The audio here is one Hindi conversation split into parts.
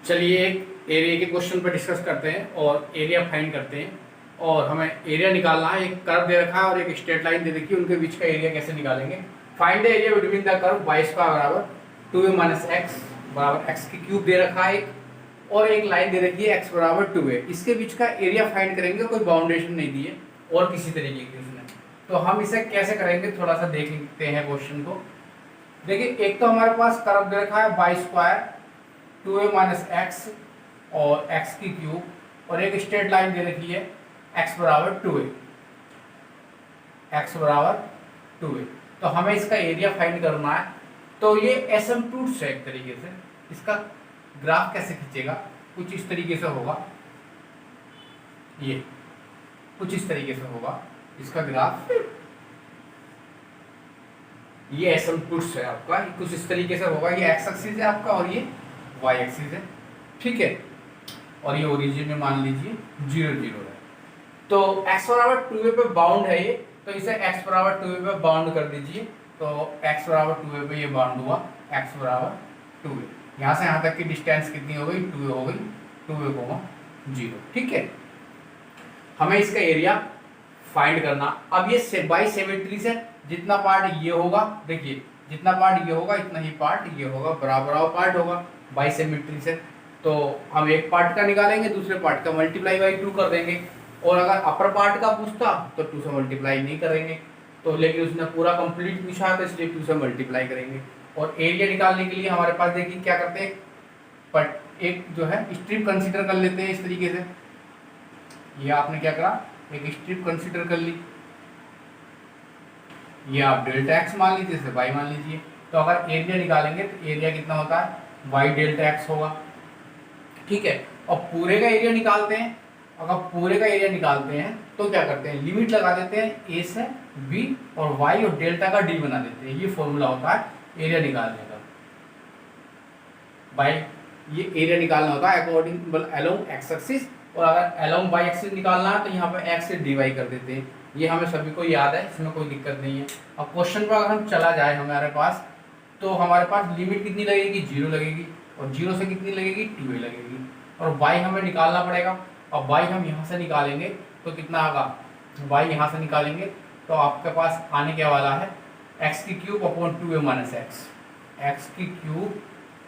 चलिए एक एरिया के क्वेश्चन पर डिस्कस करते हैं और एरिया फाइंड करते हैं। और हमें एरिया निकालना है। एक कर्व दे रखा है और एक स्ट्रेट लाइन दे रखी है, उनके बीच का एरिया कैसे निकालेंगे। Find the area between the curve y square बराबर 2a माइनस एक्स बराबर एक्स की क्यूब दे रखा है और एक लाइन दे रखी है x बराबर 2a। इसके बीच का एरिया फाइंड करेंगे। कोई बाउंडेशन नहीं दी है और किसी तरीके की उसने, तो हम इसे कैसे करेंगे थोड़ा सा देखते हैं क्वेश्चन को। देखिए एक तो हमारे पास कर्व दे रखा है y square 2a minus x और x की क्यूब और एक स्ट्रेट लाइन दे रखी है x बराबर 2a, x बराबर 2a। तो हमें इसका एरिया फाइंड करना है। तो ये एसिम्प्टोट्स है एक तरीके से। इसका ग्राफ कैसे खींचेगा, कुछ इस तरीके से होगा, ये कुछ इस तरीके से होगा इसका ग्राफ। ये एसिम्प्टोट्स है आपका, कुछ इस तरीके से होगा। ये एक्स एक्सिस है आपका और ये वाई एक्सिस है, ठीक है। और ये ओरिजिन में मान लीजिए 0 0 है। तो x बराबर 2a पे बाउंड है ये, तो इसे x बराबर 2a पे बाउंड कर दीजिए। तो x बराबर 2a पे ये बाउंड हुआ, x बराबर 2a। यहाँ से यहाँ तक की डिस्टेंस कितनी हो गई, 2a हो गई, 2a, 0, ठीक है। हमें इसका एरिया फाइंड करना। अब ये बाई सिमेट्री से जितना पार्ट ये होगा, देखिए जितना पार्ट ये होगा इतना ही पार्ट ये होगा, बराबर पार्ट होगा बाई सिमेट्री से। तो हम एक पार्ट का निकालेंगे, दूसरे पार्ट का मल्टीप्लाई बाई 2 कर देंगे। और अगर अपर पार्ट का पूछता तो 2 से मल्टीप्लाई नहीं करेंगे, तो लेकिन उसने पूरा कंप्लीट पूछा तो इसलिए 2 से मल्टीप्लाई करेंगे। और एरिया निकालने के लिए हमारे पास देखिए क्या करते हैं, बट एक जो है स्ट्रिप कंसीडर कर लेते हैं इस तरीके से। ये आपने क्या करा, एक स्ट्रिप कंसीडर कर ली। ये आप डेल्टा एक्स मान लीजिए, इसे वाई मान लीजिए। तो अगर एरिया निकालेंगे तो एरिया कितना होता है, वाई डेल्टा एक्स होगा, ठीक है। और पूरे का एरिया निकालते हैं। अगर पूरे का एरिया निकालते हैं तो क्या करते हैं, लिमिट लगा देते हैं a से b और y और डेल्टा का d बना देते हैं। ये फॉर्मूला होता है एरिया निकालने का। बाय ये एरिया निकालना होता है अकॉर्डिंग अलोंग एक्स एक्सिस, और अगर अलोंग वाई एक्सिस निकालना है तो यहाँ पर x से dy कर देते हैं। ये हमें सभी को याद है, इसमें कोई दिक्कत नहीं है। अब क्वेश्चन पर अगर हम चला जाए हमारे पास, तो हमारे पास लिमिट कितनी लगेगी, 0 लगेगी, और 0 से कितनी लगेगी, 2a लगेगी। और y हमें निकालना पड़ेगा। अब y हम यहाँ से निकालेंगे तो कितना आएगा, y यहाँ से निकालेंगे तो आपके पास आने क्या वाला है, x की cube upon 2a minus x, x की cube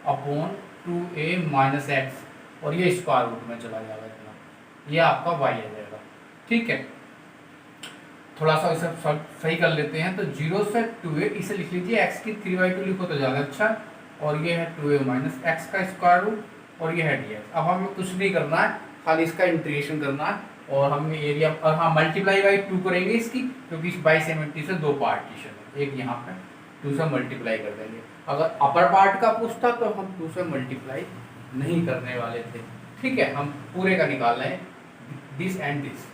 upon 2a minus x, और ये स्क्वायर रूट में चला जाएगा इतना, ये आपका y आ जाएगा, ठीक है। थोड़ा सा इसे सही कर लेते हैं। तो 0 से 2a इसे लिख लीजिए, x की 3/2 लिखो तो ज़्यादा अच्छा। और ये है 2a माइनस एक्स का स्क्वायर रूट, और ये है dx। अब हमें कुछ नहीं करना है, खाली इसका इंटीग्रेशन करना है। और हम एरिया और हाँ मल्टीप्लाई बाई 2 करेंगे इसकी, क्योंकि इस बाई सिमेट्री से 2 पार्टीशन है, एक यहाँ पे 2 से मल्टीप्लाई कर देंगे। अगर अपर पार्ट का पूछता तो हम 2 से मल्टीप्लाई नहीं करने वाले थे, ठीक है। हम पूरे का निकाल रहे हैं, दिस एंड दिस।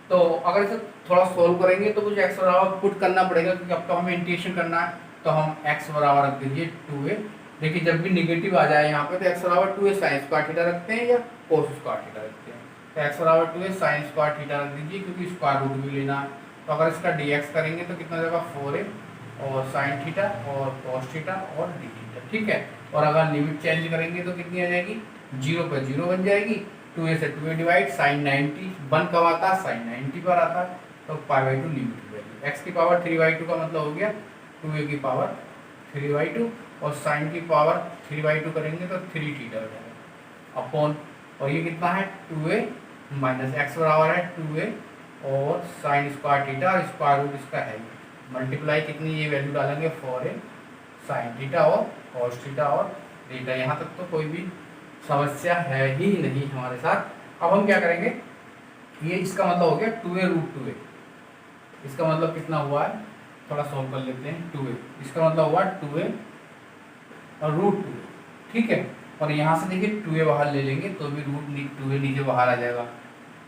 तो अगर इसे थोड़ा सोल्व करेंगे तो कुछ एक्स बराबर पुट करना पड़ेगा, क्योंकि अब तो हमें इंटीग्रेशन करना है। तो हम एक्स बराबर रख दीजिए 2a। देखिए जब भी निगेटिव आ जाए यहाँ पे तो एक्स बराबर 2a साइन स्क्वायर थीटा रखते हैं या कोस स्क्वायर थीटा रखते हैं। तो एक्स बराबर 2a साइन स्क्वायर थीटा रख दीजिए, क्योंकि स्क्वायर रूट भी लेना है। तो अगर इसका dx करेंगे तो कितना जाएगा, 4a और साइन थीटा और कॉस थीटा और डी थीटा, ठीक है। और अगर लिमिट चेंज करेंगे तो कितनी आ जाएगी, 0 पर 0 बन जाएगी, 2a से 2a डिवाइड, साइन 90 1 कब आता है, साइन 90 पर आता है। तो π/2 लिमिट वैल्यू, x की पावर 3/2 का मतलब हो गया 2a की पावर 3/2, और साइन की पावर 3/2 करेंगे तो 3 थीटा हो जाएगा अपॉन, और ये कितना है 2a माइनस एक्स बराबर है 2a और साइन स्क्वायर थीटा, और स्क्वायर रूट इसका है मल्टीप्लाई कितनी ये वैल्यू डालेंगे 4a साइन थीटा और कॉस थीटा और थीटा। यहाँ तक तो कोई भी समस्या है ही नहीं हमारे साथ। अब हम क्या करेंगे, ये इसका मतलब हो गया 2a रूट 2a। इसका मतलब कितना हुआ है, थोड़ा सॉल्व कर लेते हैं। 2a इसका मतलब हुआ 2a और रूट 2a, ठीक है। और यहाँ से देखिए 2a बाहर ले लेंगे तो भी रूट 2a नीचे बाहर आ जाएगा।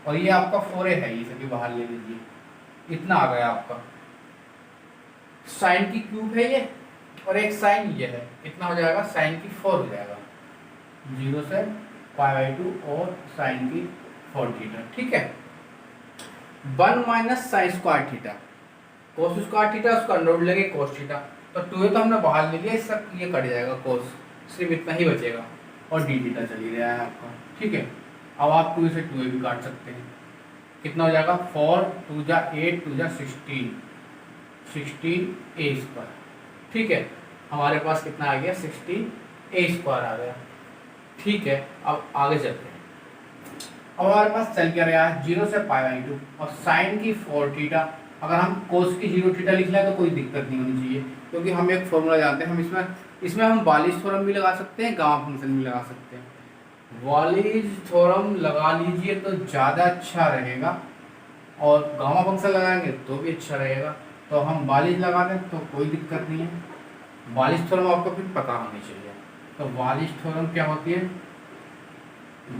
और ये आपका 4a है, ये सभी बाहर ले लीजिए, इतना आ गया आपका। साइन की क्यूब है ये, और एक साइन ये है, इतना हो जाएगा, साइन की 4 हो जाएगा, 0 से π/2 और साइन की 4 थीटा, ठीक है। 1 minus sine square theta, cos square theta उसका अंडर रूट लेंगे कोस थीटा। तो 2a तो हमने बाहर ले लिया, इसका ये कट जाएगा कोस, सिर्फ इतना ही बचेगा। और डी थीटा चल ही रहा है आपका, ठीक है। अब आप 2 से 2 भी काट सकते हैं, कितना हो जाएगा 4 2 जा 8 2 जा 16 ठीक है। हमारे पास कितना आ गया 16 आ गया, ठीक है। अब आगे चलते हैं। अब हमारे पास चल क्या रहा है 0 से π/2 और साइन की 4 थीटा। अगर हम कोस की 0 थीटा लिख लें तो कोई दिक्कत नहीं होनी चाहिए, क्योंकि हम एक फॉर्मूला जानते हैं। हम इसमें हम वालिस थ्योरम भी लगा सकते हैं, गामा फंक्शन भी लगा सकते हैं। वालिस थ्योरम लगा लीजिए तो ज़्यादा अच्छा रहेगा, और गामा फंक्शन लगाएंगे तो भी अच्छा रहेगा। तो हम वालिस लगा दें तो कोई दिक्कत नहीं है। वालिस थ्योरम आपको फिर पता होनी चाहिए। तो वालिस थ्योरम क्या होती है,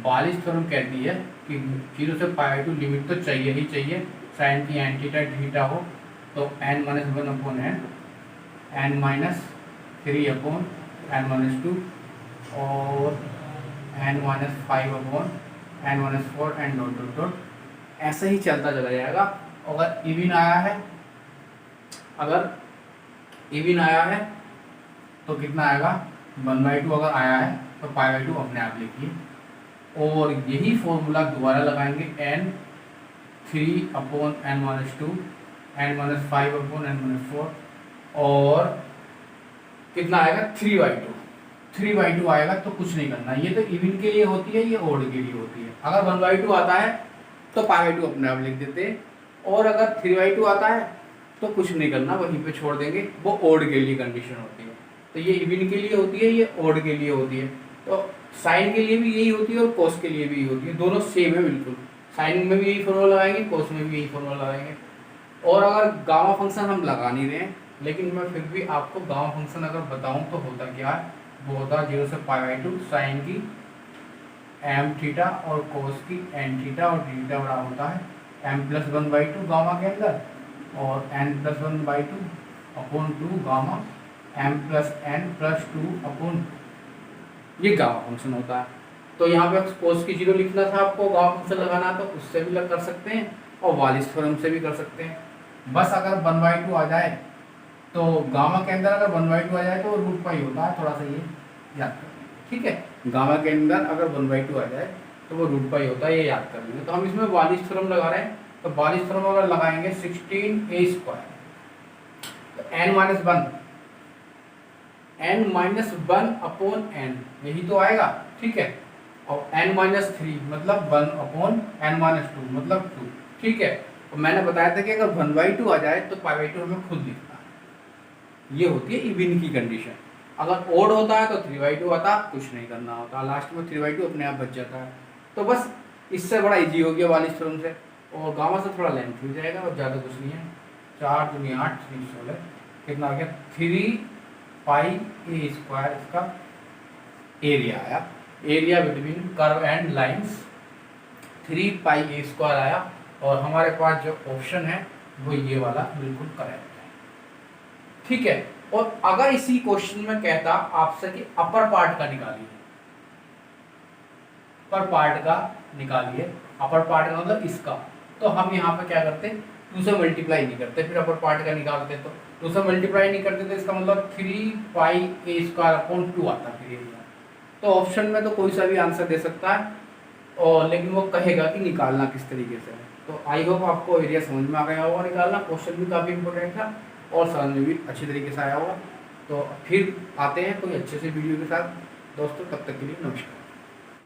वालिस थ्योरम कहती है कि 0 से π/2 लिमिट तो चाहिए ही चाहिए, साइन की एन थीटा थीटा हो तो n-1/n, n-3/n-2 और n-5/n-4 and dot dot dot ऐसे ही चलता चला जाएगा। अगर इवन आया है तो कितना आएगा 1/2, अगर आया है तो π/2 अपने आप लिखिए। और यही फॉर्मूला दोबारा लगाएंगे n-3/n-2 n-5/n-4 और कितना आएगा 3/2 आएगा। तो कुछ नहीं करना, ये तो इवन के लिए होती है, ये ओड के लिए होती है। अगर 1/2 आता है तो π/2 अपने आप लिख देते हैं, और अगर 3/2 आता है तो कुछ नहीं करना, वहीं पे छोड़ देंगे। वो ओड के लिए कंडीशन होती है। तो ये इवन के लिए होती है, ये ओड के लिए होती है। तो साइन के लिए भी यही होती है और कोस के लिए भी यही होती है, दोनों सेम है बिल्कुल। साइन में भी यही फॉर्मूला लगाएंगे, कोस में भी यही फॉर्मूला लगाएंगे। और अगर गामा फंक्शन हम लगा नहीं रहे हैं, लेकिन मैं फिर भी आपको गामा फंक्शन अगर बताऊं तो होता क्या है, वो होता है 0 से π/2 साइन की m थीटा और कोस की n थीटा, और थीटा बड़ा होता है m+1/2 गामा के अंदर, और n+1/2/2 गामा m+n+2/2 ये गामा फंक्शन होता है। तो यहाँ पे कोस की 0 लिखना था आपको, गामा फंक्शन लगाना, तो उससे भी कर सकते हैं और वालिस थ्योरम से भी कर सकते हैं। बस अगर 1/2 आ जाए तो गामा के अंदर अगर 1/2 आ जाए तो √π होता है, थोड़ा सा ये याद कर लेंगे, ठीक है। गामा के अंदर अगर 1/2 आ जाए तो वो √π होता है, ये याद कर लेंगे। तो हम इसमें वालिस थ्योरम लगा रहे हैं, तो वालिस थ्योरम अगर लगाएंगे 16a² तो n-1/n यही तो आएगा, ठीक है। और n-3 मतलब 1/n-2 मतलब 2, ठीक है। और मैंने बताया था कि अगर 1/2 आ जाए तो π/2 हमें खुद लिखना है। ये होती है इवन की कंडीशन। अगर ओड होता है तो 3/2 आता, कुछ नहीं करना होता, लास्ट में 3/2 अपने आप बच जाता है। तो बस इससे बड़ा इजी हो गया वालिस थ्योरम से, और गामा से थोड़ा लेंथ हो जाएगा और ज़्यादा कुछ नहीं है। 4 दूनी 8 3 16 कितना आ गया 3πa² इसका एरिया आया। Area between curve and lines 3πa² आया, और हमारे पास जो ऑप्शन है वो ये वाला बिल्कुल करेक्ट है, ठीक है। और अगर इसी क्वेश्चन में कहता आपसे कि अपर पार्ट का निकालिए, अपर पार्ट का मतलब इसका, तो हम यहाँ पे क्या करते 2 से मल्टीप्लाई नहीं करते, फिर अपर पार्ट का निकालते। तो 2 से मल्टीप्लाई नहीं करते तो इसका मतलब 3πa² आता फिर एरिया। तो ऑप्शन में तो कोई सा भी आंसर दे सकता है, और लेकिन वो कहेगा कि निकालना किस तरीके से है। तो आई होप आपको एरिया समझ में आ गया होगा निकालना। क्वेश्चन भी काफ़ी इंपॉर्टेंट था और समझ में भी अच्छी तरीके से आया होगा। तो फिर आते हैं कोई अच्छे से वीडियो के साथ दोस्तों, तब तक के लिए नमस्कार।